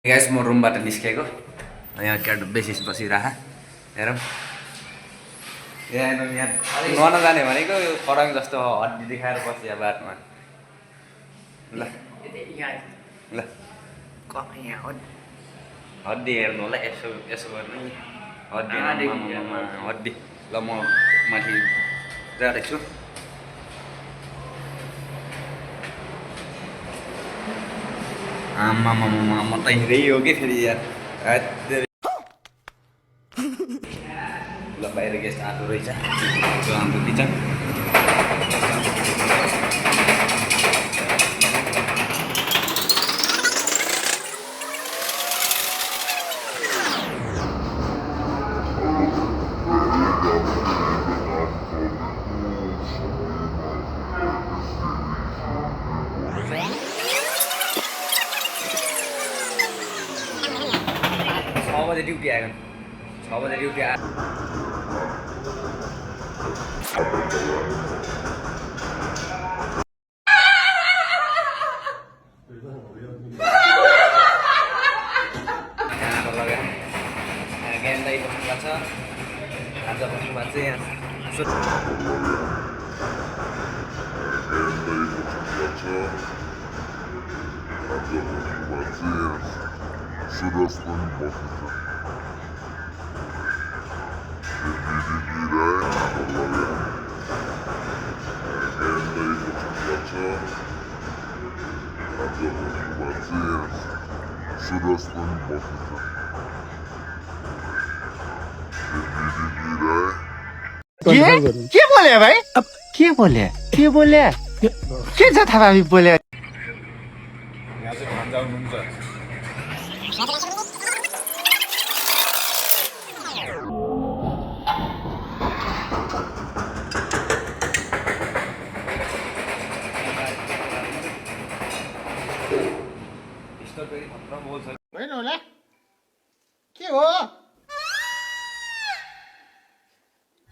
Guys म रुमबाट निस्केको यहाँ क्याट बेसिस बसिरहा हेरौँ यहाँ नजाने भनेको यो फरङ जस्तो हड्डी देखाएर बस्यो बाटोमा ल ल हड्डी हेर्नु होला यसो यसो गर्नु हड्डी हड्डी ल म माथि जाँदैछु आमामा म त हिँड्दै हो कि फेरि यार ल बाहिर गेस्ट आएको रहेछ जो हाम्रो किचन ड्युटी आएको 6 बजे ड्युटी आयो गेन्दै बस्नुभएको छ आज बस्नुभएको छ यहाँ Sudah setengah bosnya. Sudah setengah bosnya. के बोले भाइ अब के बोले के छ थाहा हामी बोले यहाँ चाहिँ खान जानुहुन्छ होइन होला के हो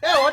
ए हो